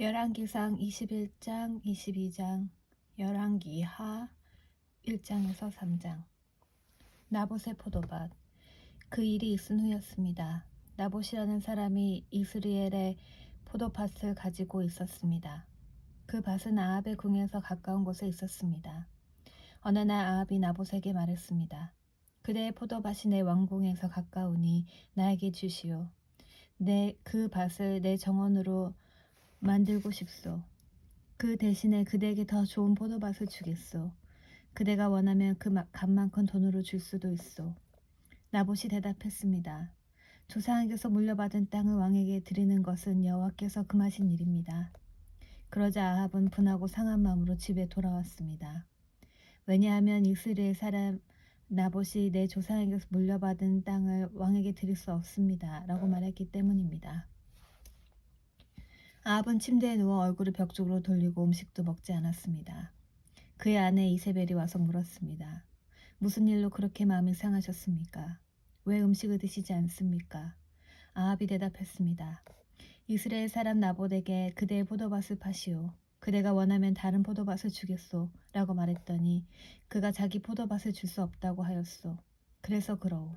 열왕기상 21장, 22장, 열왕기하 1장에서 3장. 나봇의 포도밭. 그 일이 있은 후였습니다. 나봇이라는 사람이 이스라엘의 포도밭을 가지고 있었습니다. 그 밭은 아합의 궁에서 가까운 곳에 있었습니다. 어느 날 아합이 나봇에게 말했습니다. 그대의 포도밭이 내 왕궁에서 가까우니 나에게 주시오. 그 밭을 내 정원으로 만들고 싶소. 그 대신에 그대에게 더 좋은 포도밭을 주겠소. 그대가 원하면 그 값만큼 돈으로 줄 수도 있소. 나봇이 대답했습니다. 조상에게서 물려받은 땅을 왕에게 드리는 것은 여호와께서 금하신 일입니다. 그러자 아합은 분하고 상한 마음으로 집에 돌아왔습니다. 왜냐하면 이스라엘 사람 나봇이 내 조상에게서 물려받은 땅을 왕에게 드릴 수 없습니다. 라고 말했기 때문입니다. 아합은 침대에 누워 얼굴을 벽 쪽으로 돌리고 음식도 먹지 않았습니다. 그의 아내 이세벨이 와서 물었습니다. 무슨 일로 그렇게 마음이 상하셨습니까? 왜 음식을 드시지 않습니까? 아합이 대답했습니다. 이스라엘 사람 나봇에게 그대의 포도밭을 파시오. 그대가 원하면 다른 포도밭을 주겠소. 라고 말했더니 그가 자기 포도밭을 줄 수 없다고 하였소. 그래서 그러오.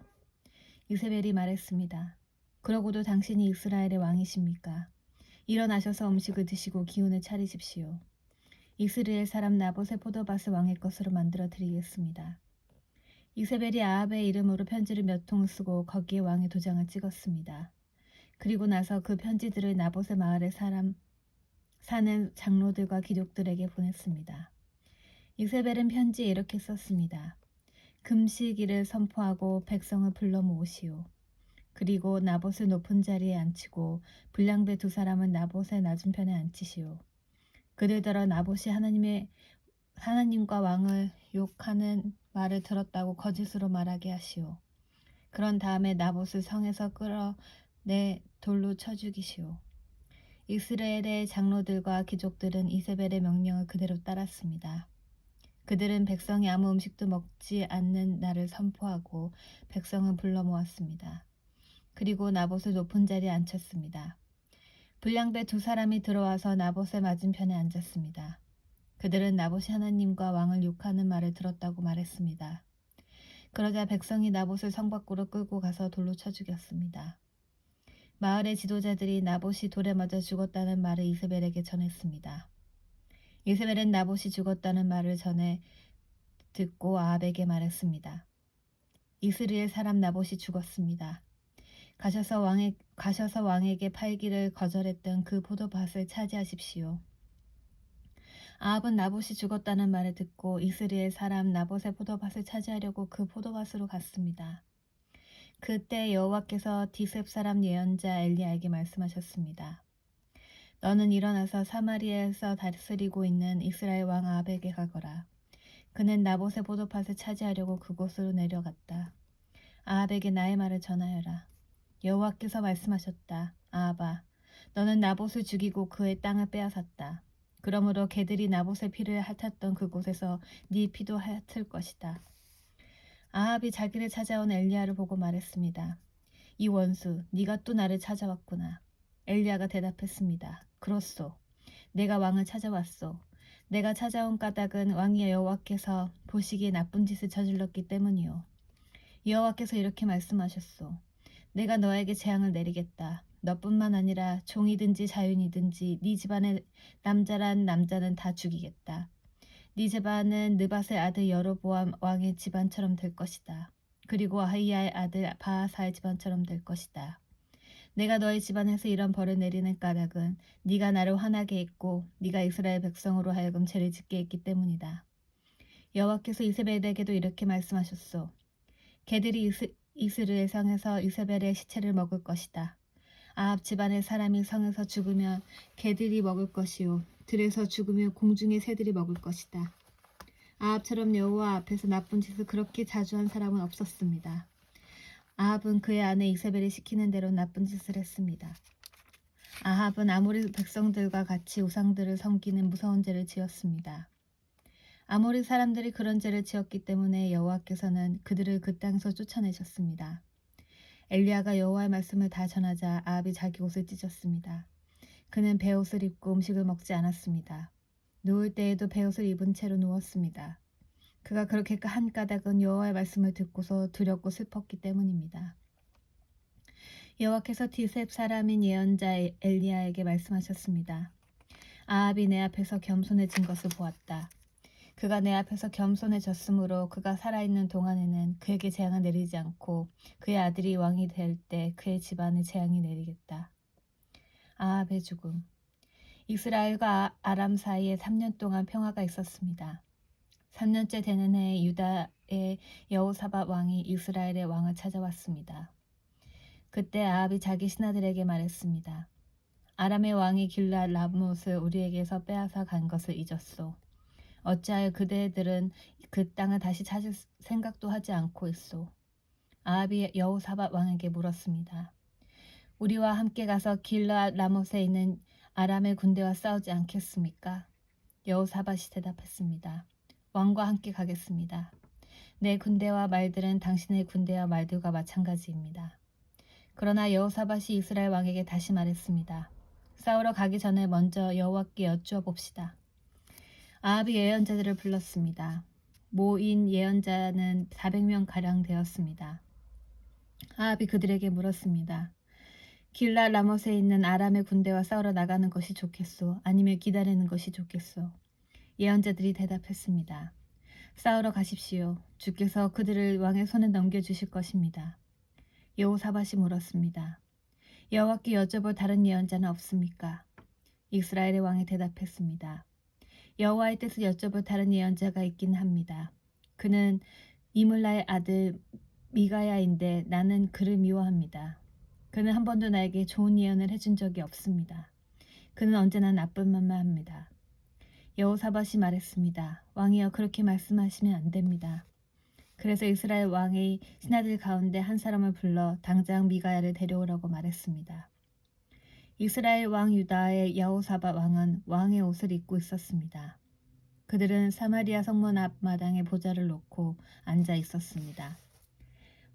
이세벨이 말했습니다. 그러고도 당신이 이스라엘의 왕이십니까? 일어나셔서 음식을 드시고 기운을 차리십시오. 이스라엘 사람 나봇의 포도밭을 왕의 것으로 만들어 드리겠습니다. 이세벨이 아합의 이름으로 편지를 몇 통을 쓰고 거기에 왕의 도장을 찍었습니다. 그리고 나서 그 편지들을 나봇의 마을에 사는 장로들과 귀족들에게 보냈습니다. 이세벨은 편지에 이렇게 썼습니다. 금식일을 선포하고 백성을 불러 모으시오. 그리고 나봇을 높은 자리에 앉히고 불량배 두 사람은 나봇의 낮은 편에 앉히시오. 그들더러 나봇이 하나님과 왕을 욕하는 말을 들었다고 거짓으로 말하게 하시오. 그런 다음에 나봇을 성에서 끌어내 돌로 쳐 죽이시오. 이스라엘의 장로들과 귀족들은 이세벨의 명령을 그대로 따랐습니다. 그들은 백성이 아무 음식도 먹지 않는 날을 선포하고 백성을 불러 모았습니다. 그리고 나봇을 높은 자리에 앉혔습니다. 불량배 두 사람이 들어와서 나봇의 맞은편에 앉았습니다. 그들은 나봇이 하나님과 왕을 욕하는 말을 들었다고 말했습니다. 그러자 백성이 나봇을 성 밖으로 끌고 가서 돌로 쳐 죽였습니다. 마을의 지도자들이 나봇이 돌에 맞아 죽었다는 말을 이세벨에게 전했습니다. 이세벨은 나봇이 죽었다는 말을 전해 듣고 아합에게 말했습니다. 이스라엘 사람 나봇이 죽었습니다. 가셔서 왕에게 팔기를 거절했던 그 포도밭을 차지하십시오. 아합은 나봇이 죽었다는 말을 듣고 이스라엘 사람 나봇의 포도밭을 차지하려고 그 포도밭으로 갔습니다. 그때 여호와께서 디셉 사람 예언자 엘리야에게 말씀하셨습니다. 너는 일어나서 사마리아에서 다스리고 있는 이스라엘 왕 아합에게 가거라. 그는 나봇의 포도밭을 차지하려고 그곳으로 내려갔다. 아합에게 나의 말을 전하여라. 여호와께서 말씀하셨다. 아합아, 너는 나봇을 죽이고 그의 땅을 빼앗았다. 그러므로 개들이 나봇의 피를 핥았던 그곳에서 네 피도 핥을 것이다. 아합이 자기를 찾아온 엘리야를 보고 말했습니다. 이 원수, 네가 또 나를 찾아왔구나. 엘리야가 대답했습니다. 그렇소. 내가 왕을 찾아왔소. 내가 찾아온 까닭은 왕이 여호와께서 보시기에 나쁜 짓을 저질렀기 때문이요. 여호와께서 이렇게 말씀하셨소. 내가 너에게 재앙을 내리겠다. 너뿐만 아니라 종이든지 자윤이든지 네 집안의 남자란 남자는 다 죽이겠다. 네 집안은 느밧의 아들 여로보암 왕의 집안처럼 될 것이다. 그리고 아히야의 아들 바하사의 집안처럼 될 것이다. 내가 너의 집안에서 이런 벌을 내리는 까닭은 네가 나를 화나게 했고 네가 이스라엘 백성으로 하여금 죄를 짓게 했기 때문이다. 여호와께서 이세벨에게도 이렇게 말씀하셨소. 개들이 이스라엘 성에서 이세벨의 시체를 먹을 것이다. 아합 집안의 사람이 성에서 죽으면 개들이 먹을 것이요 들에서 죽으면 공중의 새들이 먹을 것이다. 아합처럼 여호와 앞에서 나쁜 짓을 그렇게 자주 한 사람은 없었습니다. 아합은 그의 아내 이세벨이 시키는 대로 나쁜 짓을 했습니다. 아합은 아모리 백성들과 같이 우상들을 섬기는 무서운 죄를 지었습니다. 아모리 사람들이 그런 죄를 지었기 때문에 여호와께서는 그들을 그 땅에서 쫓아내셨습니다. 엘리야가 여호와의 말씀을 다 전하자 아합이 자기 옷을 찢었습니다. 그는 베옷을 입고 음식을 먹지 않았습니다. 누울 때에도 베옷을 입은 채로 누웠습니다. 그가 그렇게 한 까닭은 여호와의 말씀을 듣고서 두렵고 슬펐기 때문입니다. 여호와께서 디셉 사람인 예언자 엘리야에게 말씀하셨습니다. 아합이 내 앞에서 겸손해진 것을 보았다. 그가 내 앞에서 겸손해졌으므로 그가 살아있는 동안에는 그에게 재앙을 내리지 않고 그의 아들이 왕이 될 때 그의 집안에 재앙이 내리겠다. 아합의 죽음. 이스라엘과 아람 사이에 3년 동안 평화가 있었습니다. 3년째 되는 해에 유다의 여호사밧 왕이 이스라엘의 왕을 찾아왔습니다. 그때 아합이 자기 신하들에게 말했습니다. 아람의 왕이 길랏 라못을 우리에게서 빼앗아 간 것을 잊었소. 어찌하여 그대들은 그 땅을 다시 찾을 생각도 하지 않고 있소. 아합이 여호사밧 왕에게 물었습니다. 우리와 함께 가서 길랏 라못에 있는 아람의 군대와 싸우지 않겠습니까? 여호사밧이 대답했습니다. 왕과 함께 가겠습니다. 내 군대와 말들은 당신의 군대와 말들과 마찬가지입니다. 그러나 여호사밧이 이스라엘 왕에게 다시 말했습니다. 싸우러 가기 전에 먼저 여호와께 여쭈어 봅시다. 아합이 예언자들을 불렀습니다. 모인 예언자는 400명가량 되었습니다. 아합이 그들에게 물었습니다. 길랏 라못에 있는 아람의 군대와 싸우러 나가는 것이 좋겠소? 아니면 기다리는 것이 좋겠소? 예언자들이 대답했습니다. 싸우러 가십시오. 주께서 그들을 왕의 손에 넘겨주실 것입니다. 여호사밧이 물었습니다. 여호와께 여쭤볼 다른 예언자는 없습니까? 이스라엘의 왕이 대답했습니다. 여호와의 뜻을 여쭤볼 다른 예언자가 있긴 합니다. 그는 이물라의 아들 미가야인데 나는 그를 미워합니다. 그는 한 번도 나에게 좋은 예언을 해준 적이 없습니다. 그는 언제나 나쁜 말만 합니다. 여호사밧이 말했습니다. 왕이여 그렇게 말씀하시면 안 됩니다. 그래서 이스라엘 왕의 신하들 가운데 한 사람을 불러 당장 미가야를 데려오라고 말했습니다. 이스라엘 왕 유다의 여호사밧 왕은 왕의 옷을 입고 있었습니다. 그들은 사마리아 성문 앞마당에 보좌를 놓고 앉아 있었습니다.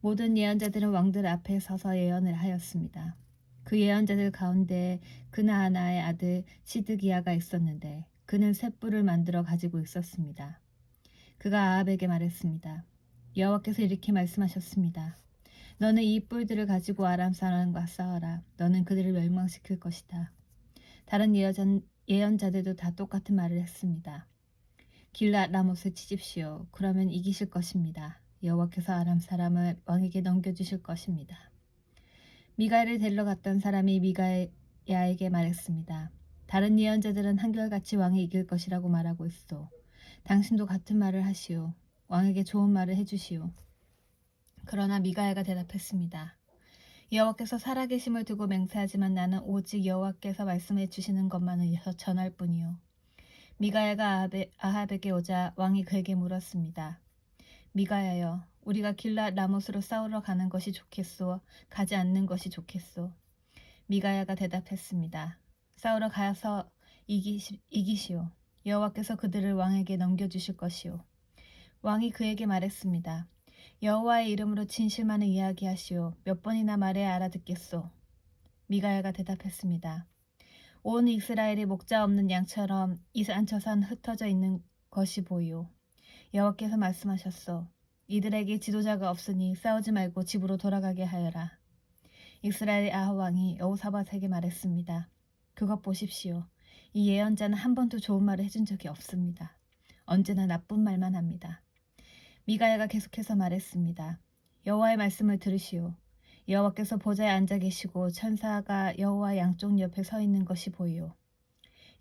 모든 예언자들은 왕들 앞에 서서 예언을 하였습니다. 그 예언자들 가운데 그나아나의 아들 시드기야가 있었는데 그는 셋불을 만들어 가지고 있었습니다. 그가 아합에게 말했습니다. 여호와께서 이렇게 말씀하셨습니다. 너는 이 뿔들을 가지고 아람 사람과 싸워라. 너는 그들을 멸망시킬 것이다. 다른 예언자들도 다 똑같은 말을 했습니다. 길랏 라못을 치십시오. 그러면 이기실 것입니다. 여호와께서 아람 사람을 왕에게 넘겨주실 것입니다. 미가야를 데리러 갔던 사람이 미가야에게 말했습니다. 다른 예언자들은 한결같이 왕이 이길 것이라고 말하고 있어. 당신도 같은 말을 하시오. 왕에게 좋은 말을 해주시오. 그러나 미가야가 대답했습니다. 여호와께서 살아계심을 두고 맹세하지만 나는 오직 여호와께서 말씀해 주시는 것만을 전할 뿐이요. 미가야가 아합에게 오자 왕이 그에게 물었습니다. 미가야여, 우리가 길랏 라못으로 싸우러 가는 것이 좋겠소? 가지 않는 것이 좋겠소? 미가야가 대답했습니다. 싸우러 가서 이기시오. 여호와께서 그들을 왕에게 넘겨주실 것이오. 왕이 그에게 말했습니다. 여호와의 이름으로 진실만을 이야기하시오. 몇 번이나 말해야 알아듣겠소. 미가야가 대답했습니다. 온 이스라엘이 목자 없는 양처럼 이산저산 흩어져 있는 것이 보이오. 여호와께서 말씀하셨소. 이들에게 지도자가 없으니 싸우지 말고 집으로 돌아가게 하여라. 이스라엘의 아합 왕이 여호사밧에게 말했습니다. 그것 보십시오. 이 예언자는 한 번도 좋은 말을 해준 적이 없습니다. 언제나 나쁜 말만 합니다. 미가야가 계속해서 말했습니다. 여호와의 말씀을 들으시오. 여호와께서 보좌에 앉아 계시고 천사가 여호와 양쪽 옆에 서 있는 것이 보이오.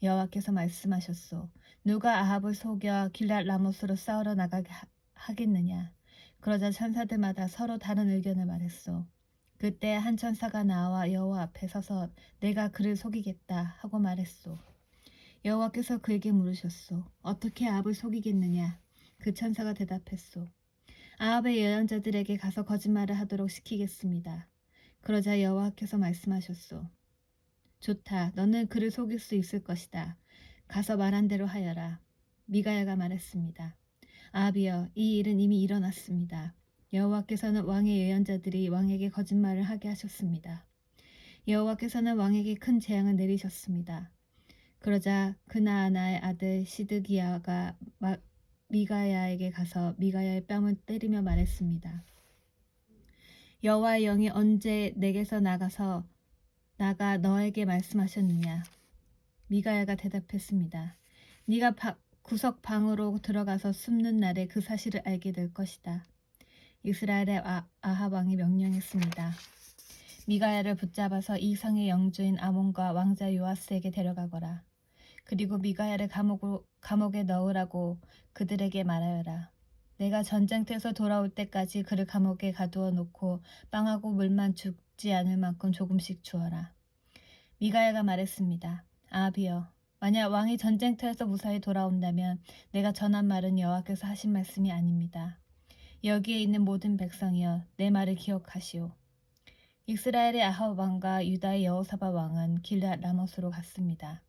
여호와께서 말씀하셨소. 누가 아합을 속여 길랏 라못으로 싸우러 나가게 하겠느냐. 그러자 천사들마다 서로 다른 의견을 말했소. 그때 한 천사가 나와 여호와 앞에 서서 내가 그를 속이겠다 하고 말했소. 여호와께서 그에게 물으셨소. 어떻게 아합을 속이겠느냐. 그 천사가 대답했소. 아합의 예언자들에게 가서 거짓말을 하도록 시키겠습니다. 그러자 여호와께서 말씀하셨소. 좋다. 너는 그를 속일 수 있을 것이다. 가서 말한 대로 하여라. 미가야가 말했습니다. 아합이여, 이 일은 이미 일어났습니다. 여호와께서는 왕의 예언자들이 왕에게 거짓말을 하게 하셨습니다. 여호와께서는 왕에게 큰 재앙을 내리셨습니다. 그러자 그나아나의 아들 시드기야가 미가야에게 가서 미가야의 뺨을 때리며 말했습니다. 여호와의 영이 언제 내게서 나가 너에게 말씀하셨느냐? 미가야가 대답했습니다. 네가 구석 방으로 들어가서 숨는 날에 그 사실을 알게 될 것이다. 이스라엘의 아합 왕이 명령했습니다. 미가야를 붙잡아서 이 성의 영주인 아몬과 왕자 요아스에게 데려가거라. 그리고 미가야를 감옥에 넣으라고 그들에게 말하여라. 내가 전쟁터에서 돌아올 때까지 그를 감옥에 가두어 놓고 빵하고 물만 죽지 않을 만큼 조금씩 주어라. 미가야가 말했습니다. 아합이여, 만약 왕이 전쟁터에서 무사히 돌아온다면 내가 전한 말은 여호와께서 하신 말씀이 아닙니다. 여기에 있는 모든 백성이여, 내 말을 기억하시오. 이스라엘의 아합 왕과 유다의 여호사밧 왕은 길앗 라못으로 갔습니다.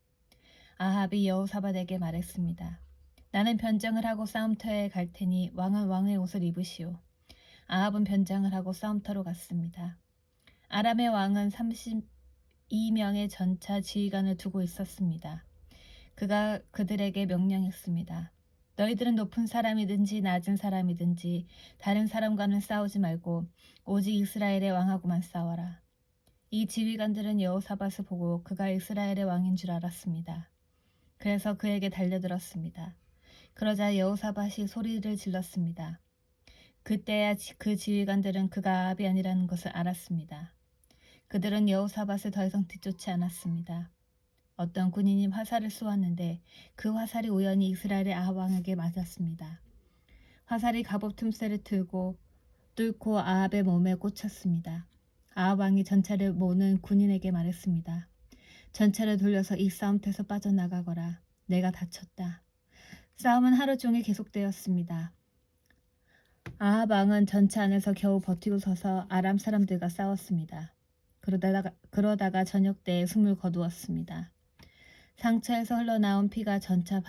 아합이 여호사밧에게 말했습니다. 나는 변장을 하고 싸움터에 갈 테니 왕은 왕의 옷을 입으시오. 아합은 변장을 하고 싸움터로 갔습니다. 아람의 왕은 32명의 전차 지휘관을 두고 있었습니다. 그가 그들에게 명령했습니다. 너희들은 높은 사람이든지 낮은 사람이든지 다른 사람과는 싸우지 말고 오직 이스라엘의 왕하고만 싸워라. 이 지휘관들은 여호사밧을 보고 그가 이스라엘의 왕인 줄 알았습니다. 그래서 그에게 달려들었습니다. 그러자 여호사밧이 소리를 질렀습니다. 그때야 그 지휘관들은 그가 아합이 아니라는 것을 알았습니다. 그들은 여호사밧을 더 이상 뒤쫓지 않았습니다. 어떤 군인이 화살을 쏘았는데 그 화살이 우연히 이스라엘의 아합 왕에게 맞았습니다. 화살이 갑옷 틈새를 뚫고 아합의 몸에 꽂혔습니다. 아합 왕이 전차를 모는 군인에게 말했습니다. 전차를 돌려서 이 싸움터에서 빠져나가거라. 내가 다쳤다. 싸움은 하루 종일 계속되었습니다. 아합 왕은 전차 안에서 겨우 버티고 서서 아람 사람들과 싸웠습니다. 그러다가 저녁 때에 숨을 거두었습니다. 상처에서 흘러나온 피가 전차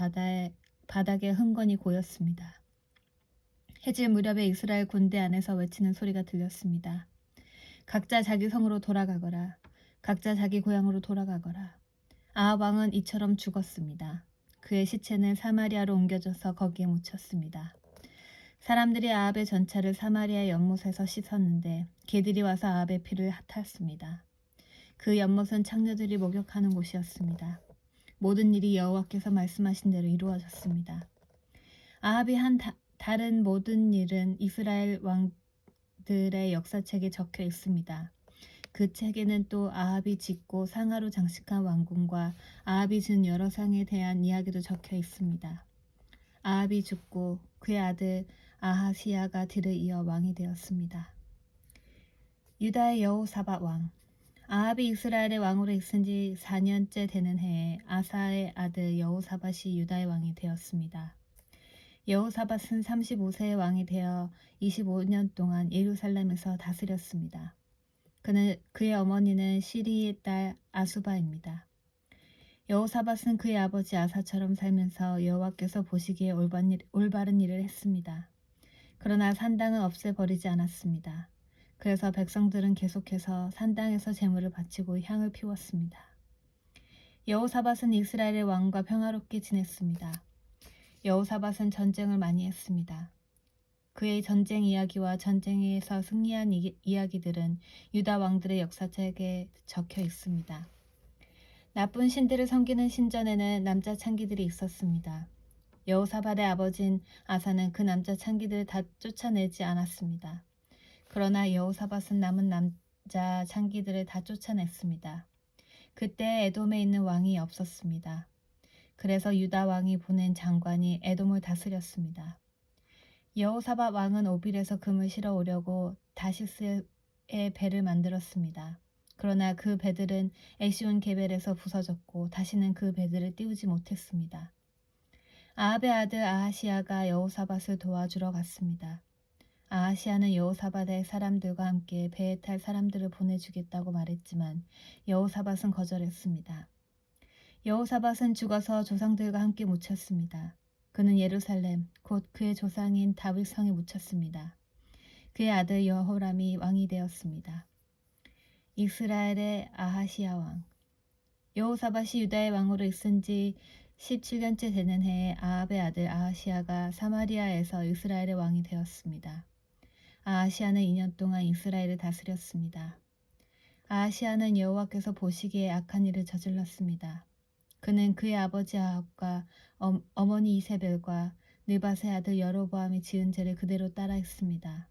바닥에 흥건히 고였습니다. 해질 무렵에 이스라엘 군대 안에서 외치는 소리가 들렸습니다. 각자 자기 성으로 돌아가거라. 각자 자기 고향으로 돌아가거라. 아합 왕은 이처럼 죽었습니다. 그의 시체는 사마리아로 옮겨져서 거기에 묻혔습니다. 사람들이 아합의 전차를 사마리아 연못에서 씻었는데 개들이 와서 아합의 피를 핥았습니다. 그 연못은 창녀들이 목욕하는 곳이었습니다. 모든 일이 여호와께서 말씀하신 대로 이루어졌습니다. 아합이 한 다른 모든 일은 이스라엘 왕들의 역사책에 적혀 있습니다. 그 책에는 또 아합이 짓고 상아로 장식한 왕궁과 아합이 준 여러 상에 대한 이야기도 적혀 있습니다. 아합이 죽고 그의 아들 아하시야가 뒤를 이어 왕이 되었습니다. 유다의 여호사밧 왕. 아합이 이스라엘의 왕으로 있은 지 4년째 되는 해에 아사의 아들 여호사밧이 유다의 왕이 되었습니다. 여호사밧은 35세의 왕이 되어 25년 동안 예루살렘에서 다스렸습니다. 그의 어머니는 시리의 딸 아수바입니다. 여호사밧은 그의 아버지 아사처럼 살면서 여호와께서 보시기에 올바른 일을 했습니다. 그러나 산당은 없애버리지 않았습니다. 그래서 백성들은 계속해서 산당에서 제물을 바치고 향을 피웠습니다. 여호사밧은 이스라엘의 왕과 평화롭게 지냈습니다. 여호사밧은 전쟁을 많이 했습니다. 그의 전쟁 이야기와 전쟁에서 승리한 이야기들은 유다 왕들의 역사책에 적혀 있습니다. 나쁜 신들을 섬기는 신전에는 남자 창기들이 있었습니다. 여호사밧의 아버진 아사는 그 남자 창기들을 다 쫓아내지 않았습니다. 그러나 여호사밧은 남은 남자 창기들을 다 쫓아냈습니다. 그때 에돔에 있는 왕이 없었습니다. 그래서 유다 왕이 보낸 장관이 에돔을 다스렸습니다. 여호사밧 왕은 오빌에서 금을 실어 오려고 다시스의 배를 만들었습니다. 그러나 그 배들은 에시온 게벨에서 부서졌고 다시는 그 배들을 띄우지 못했습니다. 아합의 아들 아하시야가 여호사밧을 도와주러 갔습니다. 아하시야는 여호사밧의 사람들과 함께 배에 탈 사람들을 보내주겠다고 말했지만 여호사밧은 거절했습니다. 여호사밧은 죽어서 조상들과 함께 묻혔습니다. 그는 예루살렘, 곧 그의 조상인 다윗 성에 묻혔습니다. 그의 아들 여호람이 왕이 되었습니다. 이스라엘의 아하시야 왕. 여호사밧이 유다의 왕으로 있은 지 17년째 되는 해에 아합의 아들 아하시야가 사마리아에서 이스라엘의 왕이 되었습니다. 아하시야는 2년 동안 이스라엘을 다스렸습니다. 아하시야는 여호와께서 보시기에 악한 일을 저질렀습니다. 그는 그의 아버지 아합과 어머니 이세벨과 느밧의 아들 여로보암이 지은 죄를 그대로 따라했습니다.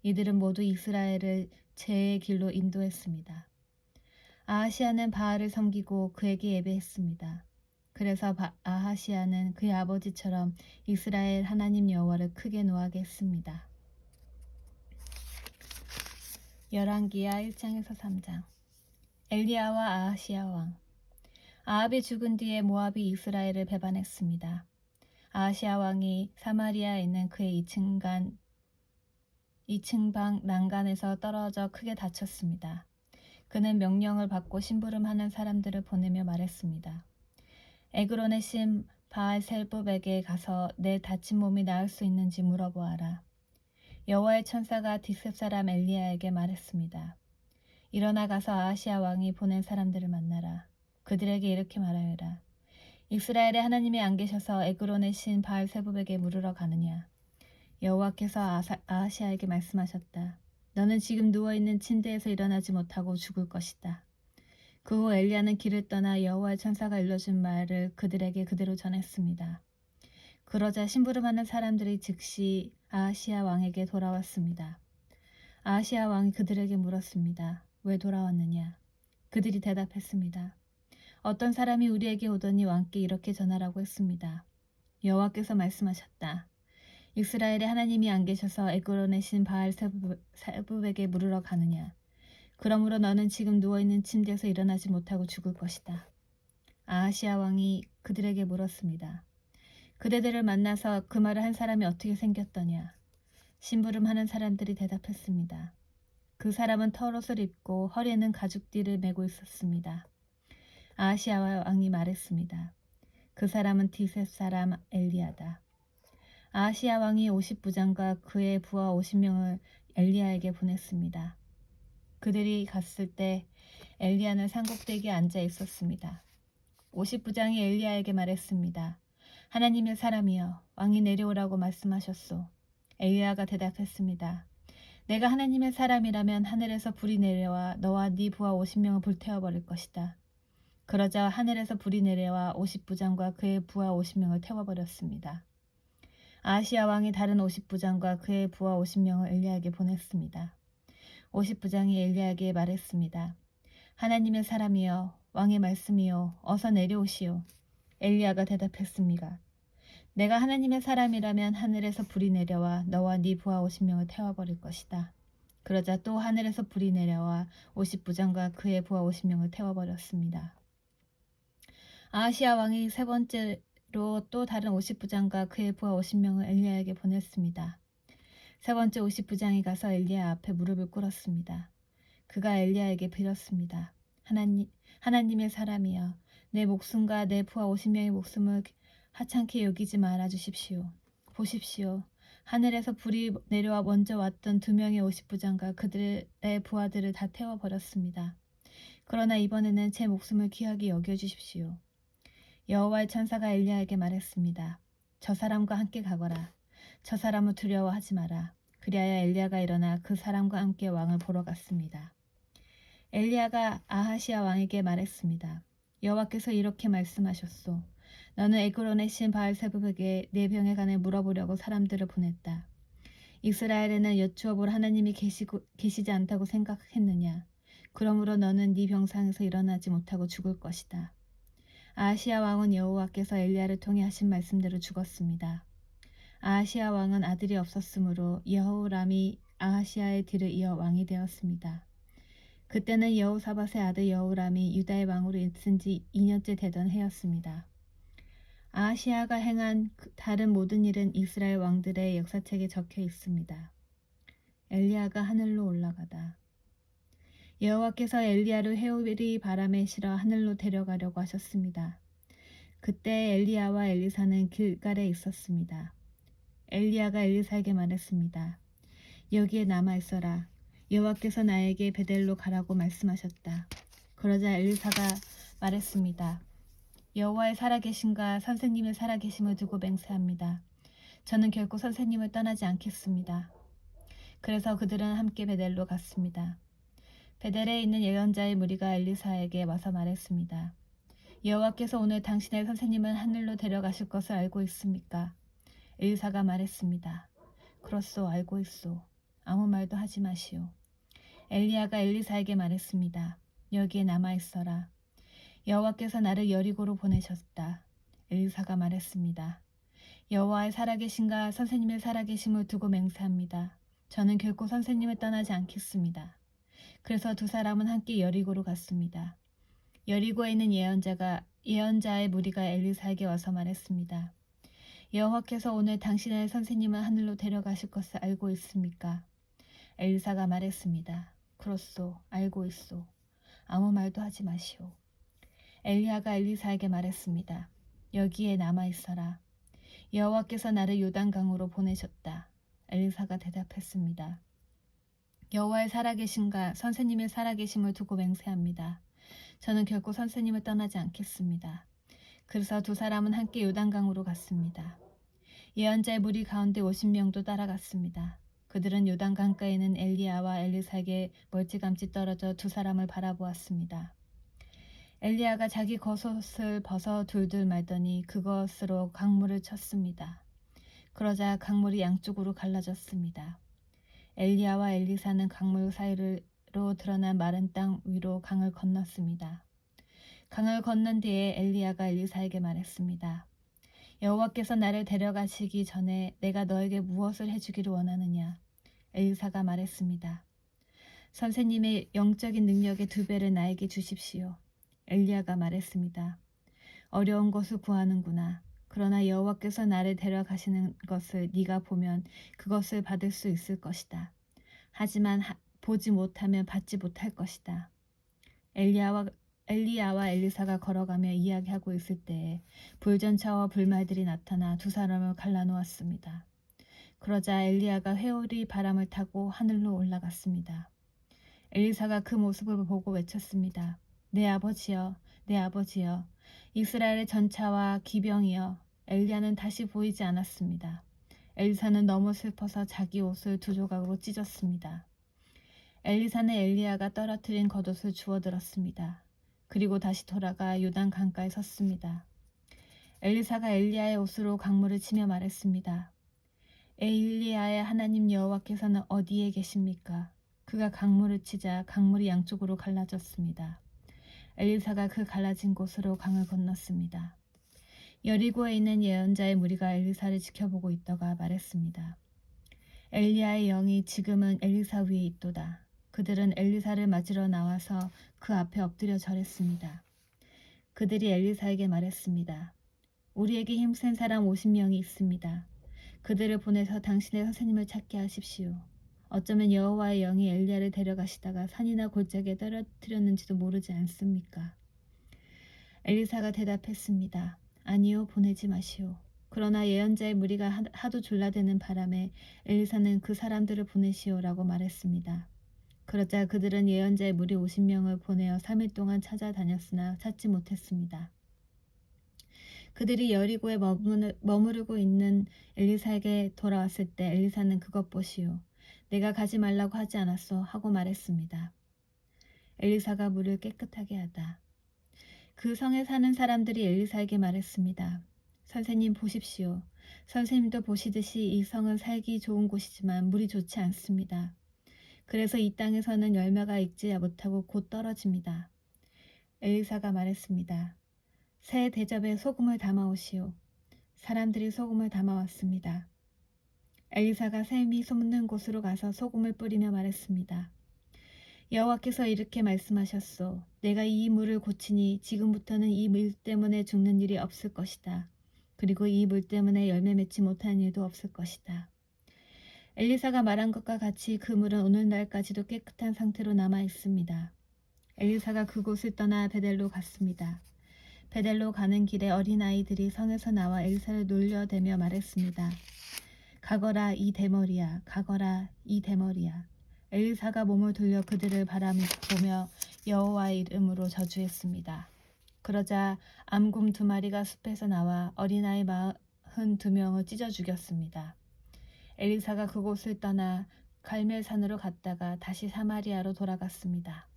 이들은 모두 이스라엘을 죄의 길로 인도했습니다. 아하시야는 바알을 섬기고 그에게 예배했습니다. 그래서 아하시야는 그의 아버지처럼 이스라엘 하나님 여호와를 크게 노하게 했습니다. 열왕기하 1장에서 3장. 엘리야와 아하시야 왕. 아합이 죽은 뒤에 모압이 이스라엘을 배반했습니다. 아하시야 왕이 사마리아에 있는 그의 2층방 난간에서 떨어져 크게 다쳤습니다. 그는 명령을 받고 심부름하는 사람들을 보내며 말했습니다. 에그론의 신 바알셀부백에 가서 내 다친 몸이 나을 수 있는지 물어보아라. 여호와의 천사가 딕셉 사람 엘리야에게 말했습니다. 일어나 가서 아하시야 왕이 보낸 사람들을 만나라. 그들에게 이렇게 말하여라. 이스라엘의 하나님이 안 계셔서 에그론의 신 바알세부백에 물으러 가느냐. 여호와께서 아하시야에게 말씀하셨다. 너는 지금 누워있는 침대에서 일어나지 못하고 죽을 것이다. 그 후 엘리야는 길을 떠나 여호와의 천사가 일러준 말을 그들에게 그대로 전했습니다. 그러자 심부름하는 사람들이 즉시 아하시야 왕에게 돌아왔습니다. 아하시야 왕이 그들에게 물었습니다. 왜 돌아왔느냐? 그들이 대답했습니다. 어떤 사람이 우리에게 오더니 왕께 이렇게 전하라고 했습니다. 여호와께서 말씀하셨다. 이스라엘의 하나님이 안 계셔서 에그론의 신 바알세부백에 물으러 가느냐. 그러므로 너는 지금 누워있는 침대에서 일어나지 못하고 죽을 것이다. 아하시야 왕이 그들에게 물었습니다. 그대들을 만나서 그 말을 한 사람이 어떻게 생겼더냐. 심부름하는 사람들이 대답했습니다. 그 사람은 털옷을 입고 허리에는 가죽띠를 메고 있었습니다. 아하시야 왕이 말했습니다. 그 사람은 딕셉 사람 엘리야다. 아하시야 왕이 50부장과 그의 부하 50명을 엘리야에게 보냈습니다. 그들이 갔을 때 엘리야는 산꼭대기에 앉아 있었습니다. 50부장이 엘리야에게 말했습니다. 하나님의 사람이여, 왕이 내려오라고 말씀하셨소. 엘리야가 대답했습니다. 내가 하나님의 사람이라면 하늘에서 불이 내려와 너와 네 부하 50명을 불태워버릴 것이다. 그러자 하늘에서 불이 내려와 50부장과 그의 부하 50명을 태워버렸습니다. 아하시야 왕이 다른 50부장과 그의 부하 50명을 엘리야에게 보냈습니다. 50부장이 엘리야에게 말했습니다. 하나님의 사람이여, 왕의 말씀이요, 어서 내려오시오. 엘리야가 대답했습니다. 내가 하나님의 사람이라면 하늘에서 불이 내려와 너와 네 부하 50명을 태워버릴 것이다. 그러자 또 하늘에서 불이 내려와 50부장과 그의 부하 50명을 태워버렸습니다. 아하시야 왕이 세 번째로 또 다른 50부장과 그의 부하 50명을 엘리야에게 보냈습니다. 세 번째 50부장이 가서 엘리야 앞에 무릎을 꿇었습니다. 그가 엘리야에게 빌었습니다. 하나님의 사람이여, 내 목숨과 내 부하 50명의 목숨을 하찮게 여기지 말아 주십시오. 보십시오. 하늘에서 불이 내려와 먼저 왔던 2명의 50부장과 그들의 부하들을 다 태워버렸습니다. 그러나 이번에는 제 목숨을 귀하게 여겨주십시오. 여호와의 천사가 엘리야에게 말했습니다. 저 사람과 함께 가거라. 저 사람을 두려워하지 마라. 그리하여 엘리야가 일어나 그 사람과 함께 왕을 보러 갔습니다. 엘리야가 아하시야 왕에게 말했습니다. 여호와께서 이렇게 말씀하셨소. 너는 에그론의 신 바알세부백에 내 병에 관해 물어보려고 사람들을 보냈다. 이스라엘에는 여쭈어 볼 하나님이 계시지 않다고 생각했느냐. 그러므로 너는 네 병상에서 일어나지 못하고 죽을 것이다. 아하시야 왕은 여호와께서 엘리야를 통해 하신 말씀대로 죽었습니다. 아하시야 왕은 아들이 없었으므로 여호람이 아하시야의 뒤를 이어 왕이 되었습니다. 그때는 여호사밧의 아들 여호람이 유다의 왕으로 있은 지 2년째 되던 해였습니다. 아하시야가 행한 다른 모든 일은 이스라엘 왕들의 역사책에 적혀 있습니다. 엘리야가 하늘로 올라가다. 여호와께서 엘리야를 헤오리 바람에 실어 하늘로 데려가려고 하셨습니다. 그때 엘리야와 엘리사는 길갈에 있었습니다. 엘리야가 엘리사에게 말했습니다. 여기에 남아 있어라. 여호와께서 나에게 베델로 가라고 말씀하셨다. 그러자 엘리사가 말했습니다. 여호와의 살아계심과 선생님의 살아계심을 두고 맹세합니다. 저는 결코 선생님을 떠나지 않겠습니다. 그래서 그들은 함께 베델로 갔습니다. 베델에 있는 예언자의 무리가 엘리사에게 와서 말했습니다. 여호와께서 오늘 당신의 선생님을 하늘로 데려가실 것을 알고 있습니까? 엘리사가 말했습니다. 그렇소, 알고 있소. 아무 말도 하지 마시오. 엘리야가 엘리사에게 말했습니다. 여기에 남아있어라. 여호와께서 나를 여리고로 보내셨다. 엘리사가 말했습니다. 여호와의 살아계심과 선생님의 살아계심을 두고 맹세합니다. 저는 결코 선생님을 떠나지 않겠습니다. 그래서 두 사람은 함께 여리고로 갔습니다. 여리고에 있는 예언자의 무리가 엘리사에게 와서 말했습니다. 여호와께서 오늘 당신의 선생님을 하늘로 데려가실 것을 알고 있습니까? 엘리사가 말했습니다. 그렇소, 알고 있소. 아무 말도 하지 마시오. 엘리야가 엘리사에게 말했습니다. 여기에 남아있어라. 여호와께서 나를 요단강으로 보내셨다. 엘리사가 대답했습니다. 여호와의 살아계심과 선생님의 살아계심을 두고 맹세합니다. 저는 결코 선생님을 떠나지 않겠습니다. 그래서 두 사람은 함께 요단강으로 갔습니다. 예언자의 무리 가운데 50명도 따라갔습니다. 그들은 요단강가에 있는 엘리야와 엘리사에게 멀찌감치 떨어져 두 사람을 바라보았습니다. 엘리야가 자기 겉옷을 벗어 둘둘 말더니 그것으로 강물을 쳤습니다. 그러자 강물이 양쪽으로 갈라졌습니다. 엘리야와 엘리사는 강물 사이로 드러난 마른 땅 위로 강을 건넜습니다. 강을 건넌 뒤에 엘리야가 엘리사에게 말했습니다. 여호와께서 나를 데려가시기 전에 내가 너에게 무엇을 해주기를 원하느냐? 엘리사가 말했습니다. 선생님의 영적인 능력의 2배를 나에게 주십시오. 엘리야가 말했습니다. 어려운 것을 구하는구나. 그러나 여호와께서 나를 데려가시는 것을 네가 보면 그것을 받을 수 있을 것이다. 하지만 보지 못하면 받지 못할 것이다. 엘리야와 엘리사가 걸어가며 이야기하고 있을 때에 불전차와 불말들이 나타나 두 사람을 갈라놓았습니다. 그러자 엘리야가 회오리 바람을 타고 하늘로 올라갔습니다. 엘리사가 그 모습을 보고 외쳤습니다. 내 아버지여, 내 아버지여, 이스라엘의 전차와 기병이여. 엘리야는 다시 보이지 않았습니다. 엘리사는 너무 슬퍼서 자기 옷을 2조각으로 찢었습니다. 엘리사는 엘리야가 떨어뜨린 겉옷을 주워들었습니다. 그리고 다시 돌아가 요단 강가에 섰습니다. 엘리사가 엘리야의 옷으로 강물을 치며 말했습니다. 엘리야의 하나님 여호와께서는 어디에 계십니까? 그가 강물을 치자 강물이 양쪽으로 갈라졌습니다. 엘리사가 그 갈라진 곳으로 강을 건넜습니다. 여리고에 있는 예언자의 무리가 엘리사를 지켜보고 있다가 말했습니다. 엘리야의 영이 지금은 엘리사 위에 있도다. 그들은 엘리사를 맞으러 나와서 그 앞에 엎드려 절했습니다. 그들이 엘리사에게 말했습니다. 우리에게 힘센 사람 50명이 있습니다. 그들을 보내서 당신의 선생님을 찾게 하십시오. 어쩌면 여호와의 영이 엘리야를 데려가시다가 산이나 골짜기에 떨어뜨렸는지도 모르지 않습니까? 엘리사가 대답했습니다. 아니요, 보내지 마시오. 그러나 예언자의 무리가 하도 졸라대는 바람에 엘리사는 그 사람들을 보내시오라고 말했습니다. 그러자 그들은 예언자의 무리 50명을 보내어 3일 동안 찾아다녔으나 찾지 못했습니다. 그들이 여리고에 머무르고 있는 엘리사에게 돌아왔을 때 엘리사는 그것 보시오. 내가 가지 말라고 하지 않았소 하고 말했습니다. 엘리사가 물을 깨끗하게 하다. 그 성에 사는 사람들이 엘리사에게 말했습니다. 선생님 보십시오. 선생님도 보시듯이 이 성은 살기 좋은 곳이지만 물이 좋지 않습니다. 그래서 이 땅에서는 열매가 익지 못하고 곧 떨어집니다. 엘리사가 말했습니다. 새 대접에 소금을 담아오시오. 사람들이 소금을 담아왔습니다. 엘리사가 샘이 솟는 곳으로 가서 소금을 뿌리며 말했습니다. 여호와께서 이렇게 말씀하셨소. 내가 이 물을 고치니 지금부터는 이 물 때문에 죽는 일이 없을 것이다. 그리고 이 물 때문에 열매 맺지 못하는 일도 없을 것이다. 엘리사가 말한 것과 같이 그 물은 오늘날까지도 깨끗한 상태로 남아 있습니다. 엘리사가 그곳을 떠나 베델로 갔습니다. 베델로 가는 길에 어린아이들이 성에서 나와 엘리사를 놀려대며 말했습니다. 가거라 이 대머리야, 가거라 이 대머리야. 엘리사가 몸을 돌려 그들을 바라보며 여호와의 이름으로 저주했습니다. 그러자 암곰 2마리가 숲에서 나와 어린아이 42명을 찢어 죽였습니다. 엘리사가 그곳을 떠나 갈멜산으로 갔다가 다시 사마리아로 돌아갔습니다.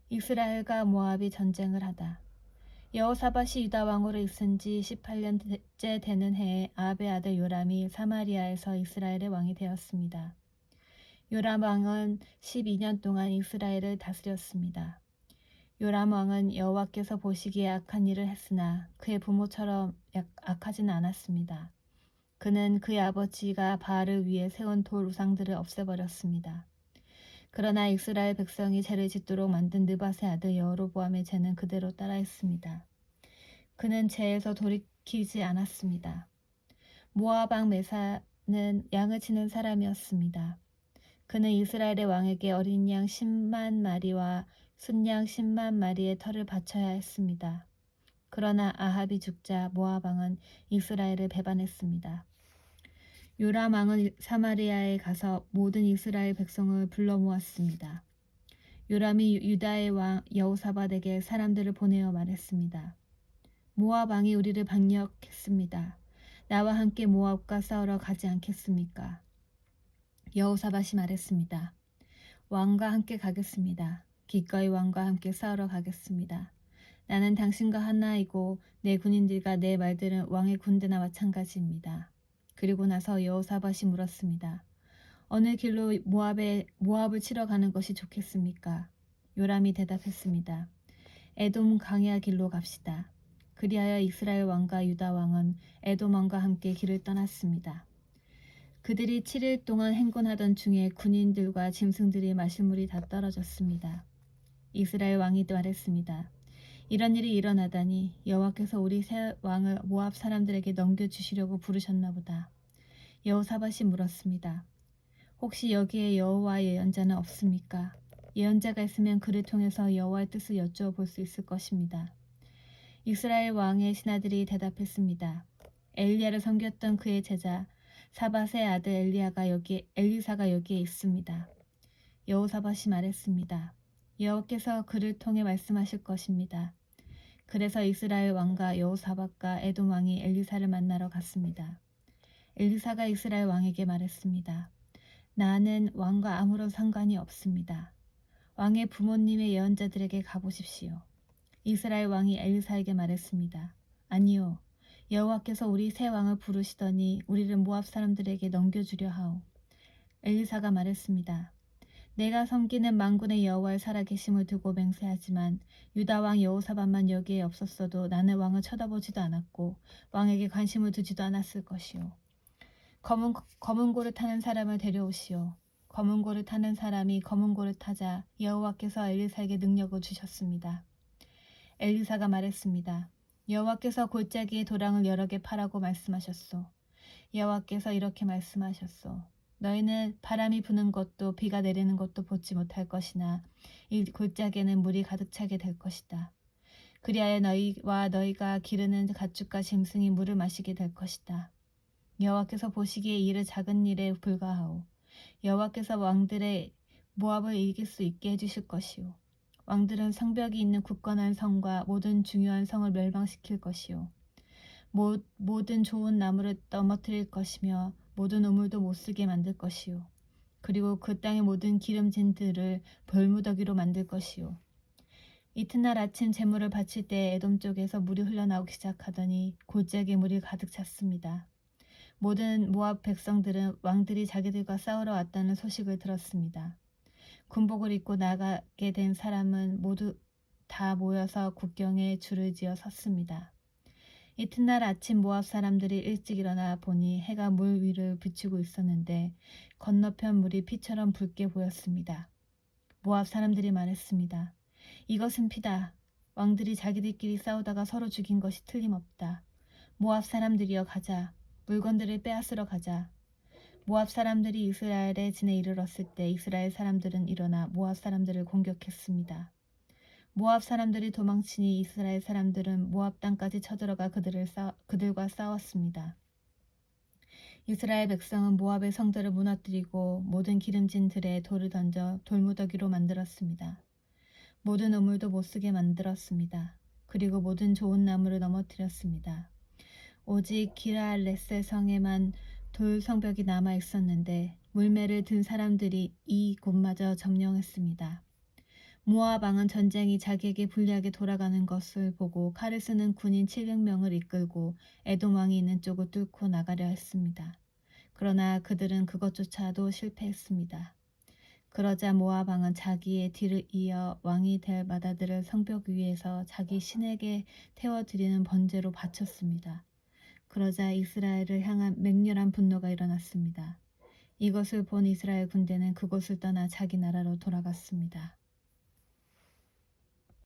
이스라엘과 모압이 전쟁을 하다. 여호사밧이 유다 왕으로 있은 지 18년째 되는 해에 아합의 아들 요람이 사마리아에서 이스라엘의 왕이 되었습니다. 요람 왕은 12년 동안 이스라엘을 다스렸습니다. 요람 왕은 여호와께서 보시기에 악한 일을 했으나 그의 부모처럼 악하지는 않았습니다. 그는 그의 아버지가 바알을 위해 세운 돌 우상들을 없애버렸습니다. 그러나 이스라엘 백성이 죄를 짓도록 만든 느밧의 아들 여로보암의 죄는 그대로 따라했습니다. 그는 죄에서 돌이키지 않았습니다. 모압 왕 메사는 양을 치는 사람이었습니다. 그는 이스라엘의 왕에게 어린 양 10만 마리와 순양 10만 마리의 털을 바쳐야 했습니다. 그러나 아합이 죽자 모압 왕은 이스라엘을 배반했습니다. 요람 왕은 사마리아에 가서 모든 이스라엘 백성을 불러 모았습니다. 요람이 유다의 왕 여호사밧에게 사람들을 보내어 말했습니다. 모압 왕이 우리를 반역했습니다. 나와 함께 모압과 싸우러 가지 않겠습니까? 여호사밧이 말했습니다. 왕과 함께 가겠습니다. 기꺼이 왕과 함께 싸우러 가겠습니다. 나는 당신과 하나이고 내 군인들과 내 말들은 왕의 군대나 마찬가지입니다. 그리고 나서 여호사밧이 물었습니다. 어느 길로 모압을 치러 가는 것이 좋겠습니까? 요람이 대답했습니다. 에돔 강야 길로 갑시다. 그리하여 이스라엘 왕과 유다 왕은 에돔 왕과 함께 길을 떠났습니다. 그들이 7일 동안 행군하던 중에 군인들과 짐승들이 마실 물이 다 떨어졌습니다. 이스라엘 왕이 말했습니다. 이런 일이 일어나다니 여호와께서 우리 새 왕을 모압 사람들에게 넘겨주시려고 부르셨나 보다. 여호사밧이 물었습니다. 혹시 여기에 여호와의 예언자는 없습니까? 예언자가 있으면 그를 통해서 여호와의 뜻을 여쭈어 볼 수 있을 것입니다. 이스라엘 왕의 신하들이 대답했습니다. 엘리야를 섬겼던 그의 제자 사밧의 아들 엘리사가 여기에 있습니다. 여호사밧이 말했습니다. 여호와께서 그를 통해 말씀하실 것입니다. 그래서 이스라엘 왕과 여호사밧과 에돔 왕이 엘리사를 만나러 갔습니다. 엘리사가 이스라엘 왕에게 말했습니다. 나는 왕과 아무런 상관이 없습니다. 왕의 부모님의 예언자들에게 가보십시오. 이스라엘 왕이 엘리사에게 말했습니다. 아니요. 여호와께서 우리 새 왕을 부르시더니 우리를 모압 사람들에게 넘겨주려 하오. 엘리사가 말했습니다. 내가 섬기는 만군의 여호와의 살아계심을 두고 맹세하지만 유다 왕 여호사밧만 여기에 없었어도 나는 왕을 쳐다보지도 않았고 왕에게 관심을 두지도 않았을 것이오. 검은 고를 타는 사람을 데려오시오. 검은 고를 타는 사람이 검은 고를 타자 여호와께서 엘리사에게 능력을 주셨습니다. 엘리사가 말했습니다. 여호와께서 골짜기에 도랑을 여러 개 파라고 말씀하셨소. 여호와께서 이렇게 말씀하셨소. 너희는 바람이 부는 것도 비가 내리는 것도 보지 못할 것이나 이 골짜기에는 물이 가득 차게 될 것이다. 그리하여 너희와 너희가 기르는 가축과 짐승이 물을 마시게 될 것이다. 여호와께서 보시기에 이 일은 작은 일에 불과하오. 여호와께서 왕들의 모압을 이길 수 있게 해주실 것이오. 왕들은 성벽이 있는 굳건한 성과 모든 중요한 성을 멸망시킬 것이오. 모든 좋은 나무를 떨어뜨릴 것이며 모든 우물도 못쓰게 만들 것이오. 그리고 그 땅의 모든 기름진 들을 벌무더기로 만들 것이오. 이튿날 아침 제물을 바칠 때 에돔 쪽에서 물이 흘러나오기 시작하더니 골짜기에 물이 가득 찼습니다. 모든 모압 백성들은 왕들이 자기들과 싸우러 왔다는 소식을 들었습니다. 군복을 입고 나가게 된 사람은 모두 다 모여서 국경에 줄을 지어 섰습니다. 이튿날 아침 모압 사람들이 일찍 일어나 보니 해가 물 위를 비추고 있었는데 건너편 물이 피처럼 붉게 보였습니다. 모압 사람들이 말했습니다. 이것은 피다. 왕들이 자기들끼리 싸우다가 서로 죽인 것이 틀림없다. 모압 사람들이여 가자. 물건들을 빼앗으러 가자. 모압 사람들이 이스라엘의 진에 이르렀을 때 이스라엘 사람들은 일어나 모압 사람들을 공격했습니다. 모압 사람들이 도망치니 이스라엘 사람들은 모압 땅까지 쳐들어가 그들과 싸웠습니다. 이스라엘 백성은 모압의 성들을 무너뜨리고 모든 기름진 들에 돌을 던져 돌무더기로 만들었습니다. 모든 우물도 못쓰게 만들었습니다. 그리고 모든 좋은 나무를 넘어뜨렸습니다. 오직 기라알레세 성에만 돌 성벽이 남아 있었는데 물매를 든 사람들이 이 곳마저 점령했습니다. 모압 왕은 전쟁이 자기에게 불리하게 돌아가는 것을 보고 칼을 쓰는 군인 700명을 이끌고 에돔 왕이 있는 쪽을 뚫고 나가려 했습니다. 그러나 그들은 그것조차도 실패했습니다. 그러자 모압 왕은 자기의 뒤를 이어 왕이 될 맏아들을 성벽 위에서 자기 신에게 태워드리는 번제로 바쳤습니다. 그러자 이스라엘을 향한 맹렬한 분노가 일어났습니다. 이것을 본 이스라엘 군대는 그곳을 떠나 자기 나라로 돌아갔습니다.